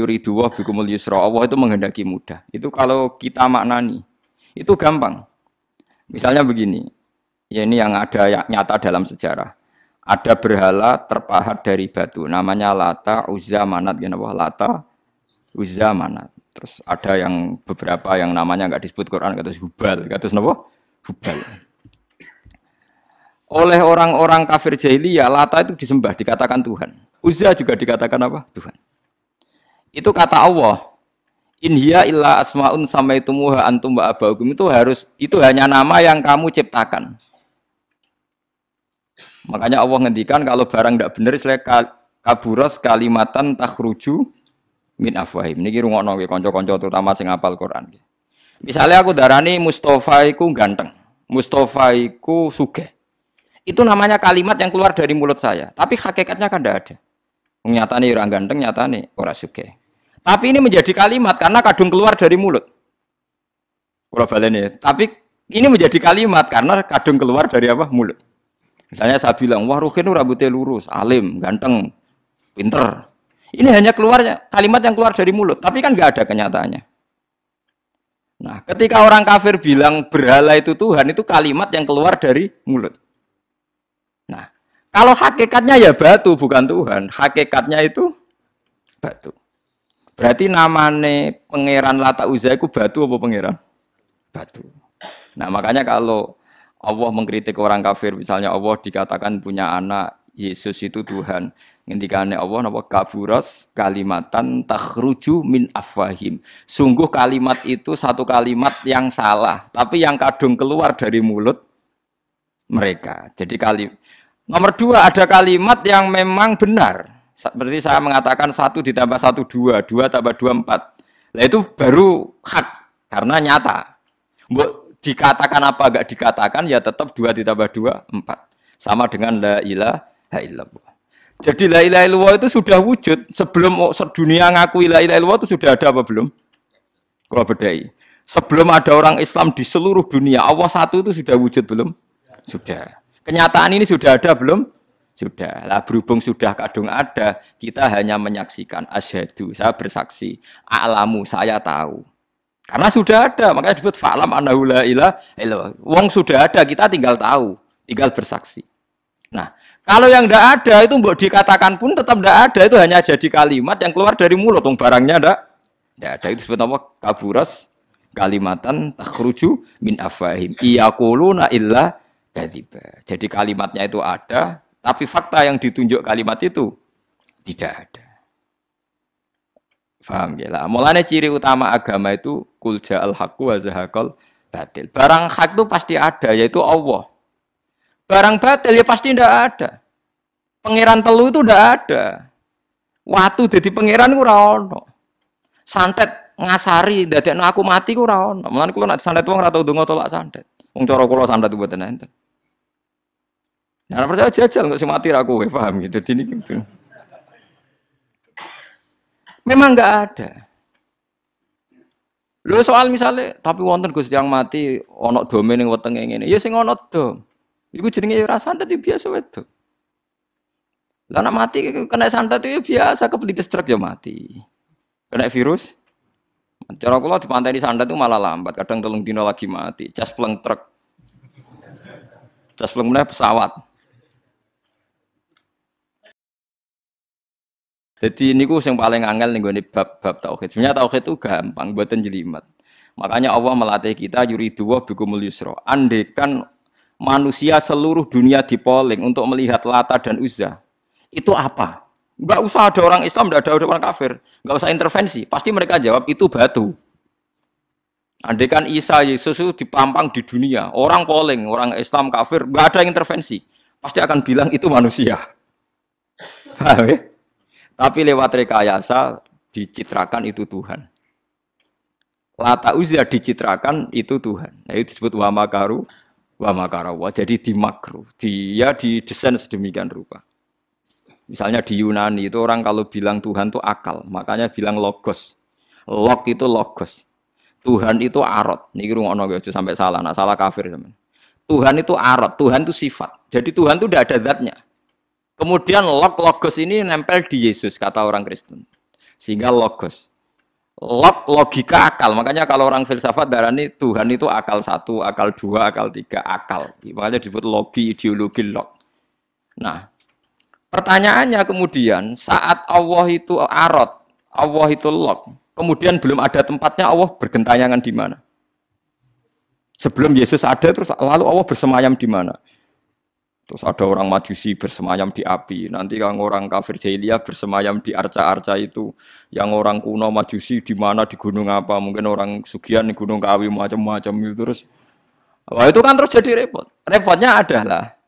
yuridu wa bikumul yusra. Allah itu menghendaki mudah. Itu kalau kita maknani, itu gampang. Misalnya begini, ya ini yang ada nyata dalam sejarah. Ada berhala terpahat dari batu, namanya Lata, Uzza, Manat. Lata, Uzza, Manat. Terus ada yang beberapa yang namanya nggak disebut Quran, kata Hubal, kata apa? Hubal. Oleh orang-orang kafir jahiliyah, Lata itu disembah, dikatakan Tuhan. Uzza juga dikatakan apa? Tuhan. Itu kata Allah. In hiya illa asmaun samaitumuha antum wa abaukum, itu hanya nama yang kamu ciptakan. Makanya Allah ngendikan kalau barang tidak benar istilah kaburos kalimatan takhruju min afwahim. Niki rungokno nggih kanca-kanca terutama sing hafal Quran. Misalnya aku darani Mustafa iku ganteng, Mustafa iku sugih. Itu namanya kalimat yang keluar dari mulut saya, tapi hakikatnya kan tidak ada. Nyatane ora ganteng, nyatane ora sugih. Tapi ini menjadi kalimat karena kadung keluar dari mulut. Kula baleni, tapi ini menjadi kalimat karena kadung keluar dari apa? Mulut. Misalnya saya bilang, wah Ruhin rambutnya lurus, alim, ganteng, pinter. Ini hanya keluarnya kalimat yang keluar dari mulut, tapi kan nggak ada kenyataannya. Nah, ketika orang kafir bilang berhala itu Tuhan, itu kalimat yang keluar dari mulut. Nah, kalau hakikatnya ya batu, bukan Tuhan. Hakikatnya itu batu. Berarti namane pangeran Lata Uzza itu batu apa pangeran? Batu. Nah, makanya kalau Allah mengkritik orang kafir, misalnya Allah dikatakan punya anak, Yesus itu Tuhan. Ngendikane Allah napa kaburos kalimatan takhruju min afwahim. Sungguh kalimat itu satu kalimat yang salah, tapi yang kadung keluar dari mulut mereka. Jadi nomor dua, ada kalimat yang memang benar. Seperti saya mengatakan 1 ditambah 1 2, 2 tambah 2 4. Nah itu baru hak karena nyata. Dikatakan apa enggak dikatakan ya tetap 2 ditambah 2 4. Sama dengan la ilaha illallah. Jadi la ilaha illallah itu sudah wujud sebelum dunia ngakui la ilaha illallah itu sudah ada apa belum? Kalau bedai. Sebelum ada orang Islam di seluruh dunia, Allah satu itu sudah wujud belum? Sudah. Kenyataan ini sudah ada belum? Sudah. Lah berhubung sudah kadung ada, kita hanya menyaksikan asyhadu, saya bersaksi, a'lamu, saya tahu. Karena sudah ada, makanya disebut fa'lam annahu la ilaha illallah. Wong sudah ada, kita tinggal tahu, tinggal bersaksi. Nah, kalau yang tidak ada itu mbok dikatakan pun tetap tidak ada, itu hanya jadi kalimat yang keluar dari mulut, wong barangnya tidak ada. Itu disebut apa? Kaburas kalimatan takhruju min afwahim. Iyaquluna illa kadziba. Jadi kalimatnya itu ada, tapi fakta yang ditunjuk kalimat itu tidak ada. Paham ya lah. Mulanya ciri utama agama itu kul ja'al haqqu wa zahaqal batil. Barang hak itu pasti ada, yaitu Allah. Barang batil ya pasti tidak ada. Pangeran telu itu tidak ada. Watu jadi pangeran ku ora ono. Santet ngasari dadekno aku mati ku ora ono. Mulane kula nek santet wong ora tau ndonga tolak santet. Wong cara kula santet mboten enten. Nah, percaya jajal kok sing mati ra kowe, paham gitu. Dini gitu. Memang enggak ada. Lho soal misalnya tapi wonten Gusti yang mati ana dome ning wetenge ngene. Ya sing ana dom. Iku jenenge ora santet ya biasa wedok. Lah nek mati kena santet itu biasa kepelitis truk ya mati. Kena virus. Cara kula dipanteni santet itu malah lambat, kadang 3 dina lagi mati. Cas pleng truk. Cas pleng meneh pesawat. Jadi niku yang paling angel nih gue bab tauhid. Sebenarnya tauhid itu gampang, buatan jelimet. Makanya Allah melatih kita yuridu wa bikumul yusra. Andekan manusia seluruh dunia dipoling untuk melihat Lata dan Uzza, itu apa? Enggak usah ada orang Islam, enggak ada orang kafir, enggak usah intervensi. Pasti mereka jawab itu batu. Andekan Isa Yesus itu dipampang di dunia, orang poling, orang Islam kafir, enggak ada intervensi. Pasti akan bilang itu manusia. Paham ya? Tapi lewat rekayasa dicitrakan itu Tuhan. Lata Uzza dicitrakan itu Tuhan. Nah, itu disebut wa makaru wa makarawa. Jadi dimakru. Dia didesain sedemikian rupa. Misalnya di Yunani itu orang kalau bilang Tuhan itu akal, makanya bilang logos. Log itu logos. Tuhan itu arot. Niki rungokno aja sampai salah. Nah, salah kafir teman. Tuhan itu arot, Tuhan itu sifat. Jadi Tuhan itu tidak ada zatnya. Kemudian logos ini nempel di Yesus, kata orang Kristen. Sehingga logos. Logika akal. Makanya kalau orang filsafat darani Tuhan itu akal 1, akal 2, akal 3, akal. Makanya disebut logi, ideologi, log. Nah, pertanyaannya kemudian saat Allah itu arot, Allah itu log, kemudian belum ada tempatnya Allah bergentayangan di mana? Sebelum Yesus ada terus lalu Allah bersemayam di mana? Terus ada orang Majusi bersemayam di api. Nanti kalau orang kafir jahiliyah bersemayam di arca-arca itu. Yang orang kuno Majusi di mana, di gunung apa? Mungkin orang Sugihan di gunung Kawi macam-macam itu terus. Wah, itu kan terus jadi repot. Repotnya adalah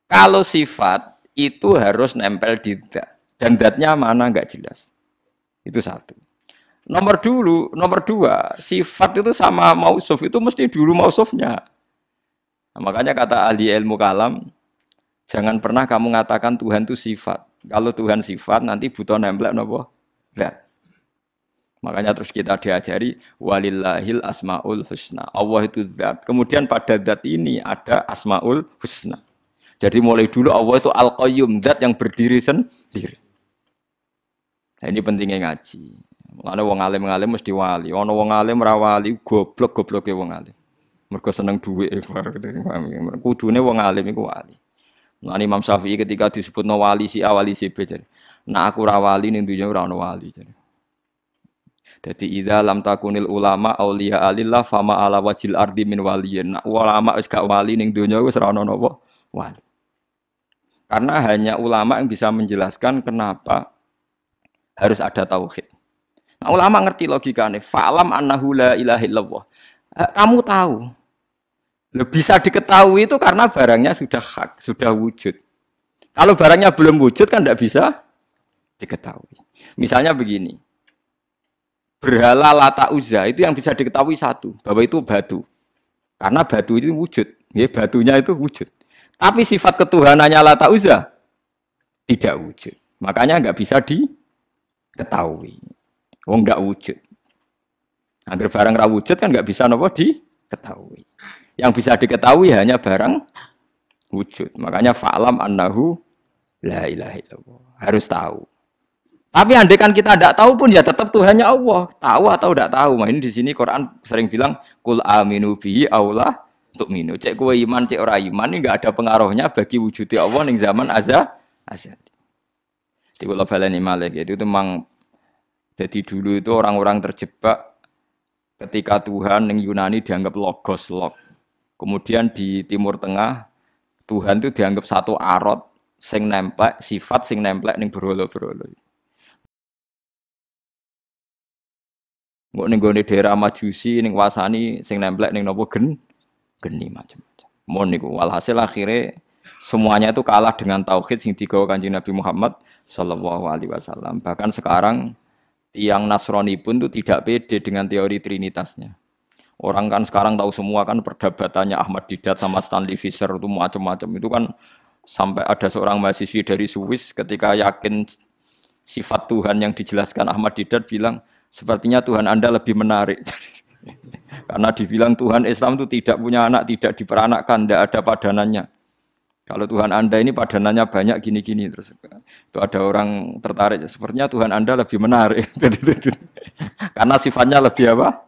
kalau sifat itu harus nempel di zat. Dan zatnya mana nggak jelas. Itu satu. Nomor dua, sifat itu sama mausuf itu mesti dulu mausufnya. Nah, makanya kata ahli ilmu kalam, jangan pernah kamu mengatakan Tuhan itu sifat. Kalau Tuhan sifat nanti butuh nempel napa? Zat. Makanya terus kita diajari walillahil asmaul husna. Allah itu zat. Kemudian pada zat ini ada asmaul husna. Jadi mulai dulu Allah itu al-qayyum, zat yang berdiri sendiri. Nah, ini pentingnya ngaji. Ana wong alim-alim mesti wali. Ana wong alim ra wali, goblok-gobloke wong alim. Mergo seneng dhuwit. Kudune wong alim iku wali. Nah, Imam Syafi'i ketika disebut no wali si A, wali si B. Nah, aku ra wali ning dunya ora ono wali. Jadi idza lam takunil ulama auliya alillah fama ala wajil ardi min waliyin. Nah, ulama wis gak wali ning dunya wis ora ono napa wali. Karena hanya ulama yang bisa menjelaskan kenapa harus ada tauhid. Nah, ulama ngerti logikanya. Fa'lam annahu la ilaha illallah. Kamu tahu. Bisa diketahui itu karena barangnya sudah hak, sudah wujud. Kalau barangnya belum wujud kan tidak bisa diketahui. Misalnya begini. Berhala Lata Uzza itu yang bisa diketahui satu, bahwa itu batu. Karena batu itu wujud. Ya, batunya itu wujud. Tapi sifat ketuhanannya Lata Uzza tidak wujud. Makanya nggak bisa diketahui. Wong nggak wujud. Agar barang ra wujud kan nggak bisa nopo diketahui. Yang bisa diketahui hanya barang wujud. Makanya fa'lam annahu la ilaha illallah. Harus tahu. Tapi andai kan kita tidak tahu pun ya tetap Tuhannya Allah. Tahu atau tidak tahu. Nah, ini di sini Quran sering bilang kul aminu bihi aula tu'minu. Cek kowe iman, cek ora iman ini enggak ada pengaruhnya bagi wujudnya Allah ning zaman azali. Di kula baleni malih itu memang jadi dulu itu orang-orang terjebak ketika Tuhan ning Yunani dianggap logos log. Kemudian di Timur Tengah Tuhan itu dianggap satu arot sing nemplek, sifat sing nemplek ning berhala-berhala. Mbok ning gone daerah Majusi ning wasani sing nemplek ning napa geni macam-macam. Mon niku walhasil akhirnya semuanya itu kalah dengan tauhid sing digawa Kanjeng Nabi Muhammad sallallahu alaihi wasallam. Bahkan sekarang tiang Nasrani pun itu tidak pede dengan teori trinitasnya. Orang kan sekarang tahu semua kan perdebatannya Ahmad Didat sama Stanley Fischer itu macam-macam. Itu kan sampai ada seorang mahasiswi dari Swiss ketika yakin sifat Tuhan yang dijelaskan Ahmad Didat bilang sepertinya Tuhan Anda lebih menarik. Karena dibilang Tuhan Islam itu tidak punya anak, tidak diperanakkan, tidak ada padanannya. Kalau Tuhan Anda ini padanannya banyak gini-gini terus itu ada orang tertarik. Sepertinya Tuhan Anda lebih menarik. Karena sifatnya lebih apa?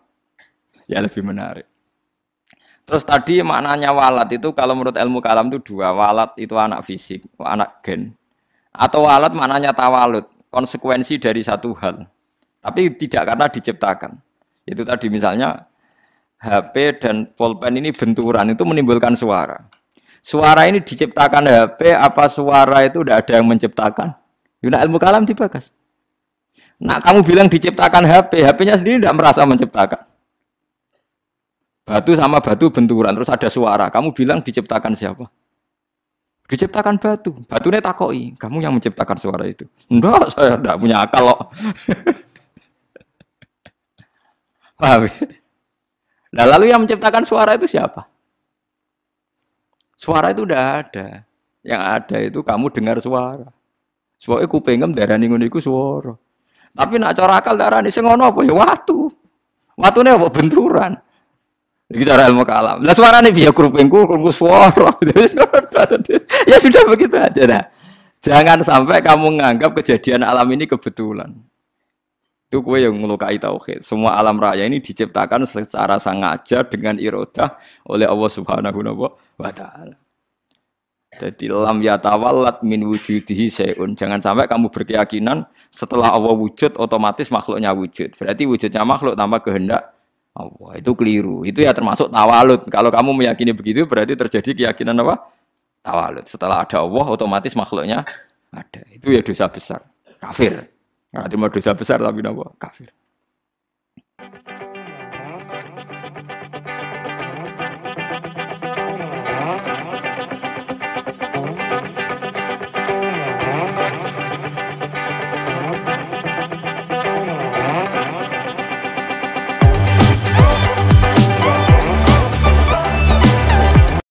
Ya lebih menarik. Terus tadi maknanya walad itu kalau menurut ilmu kalam itu dua. Walad itu anak fisik, anak gen. Atau walad maknanya tawalud, konsekuensi dari satu hal. Tapi tidak karena diciptakan. Itu tadi misalnya HP dan pulpen ini benturan itu menimbulkan suara. Suara ini diciptakan HP apa suara itu tidak ada yang menciptakan? Yuna ilmu kalam dibagas. Nah kamu bilang diciptakan HP, HP-nya sendiri tidak merasa menciptakan. Batu sama batu benturan terus ada suara. Kamu bilang diciptakan siapa? Diciptakan batu. Batunya takoi. Kamu yang menciptakan suara itu. Enggak, saya tidak punya akal loh. Paham? Nah, lalu yang menciptakan suara itu siapa? Suara itu udah ada. Yang ada itu kamu dengar suara. Soalnya kupingem darani ngono iku suara. Tapi nak cara akal darani sing ngono apa ya watu. Watune apa benturan. Iki cara ilmu kalam. Lah suarane piye krupingku suara. Ya sudah begitu aja dah. Jangan sampai kamu menganggap kejadian alam ini kebetulan. Itu kue yang melukai tauhid. Semua alam raya ini diciptakan secara sengaja dengan irodah oleh Allah Subhanahu wa taala. Jadi lam yatawallat min wujudihi syai'un. Jangan sampai kamu berkeyakinan setelah Allah wujud otomatis makhluknya wujud. Berarti wujudnya makhluk tanpa kehendak Allah. Itu keliru. Itu ya termasuk tawalut. Kalau kamu meyakini begitu berarti terjadi keyakinan apa? Tawalut. Setelah ada Allah otomatis makhluknya ada. Itu ya dosa besar. Kafir. Nah, cuma dosa besar tapi apa? Kafir.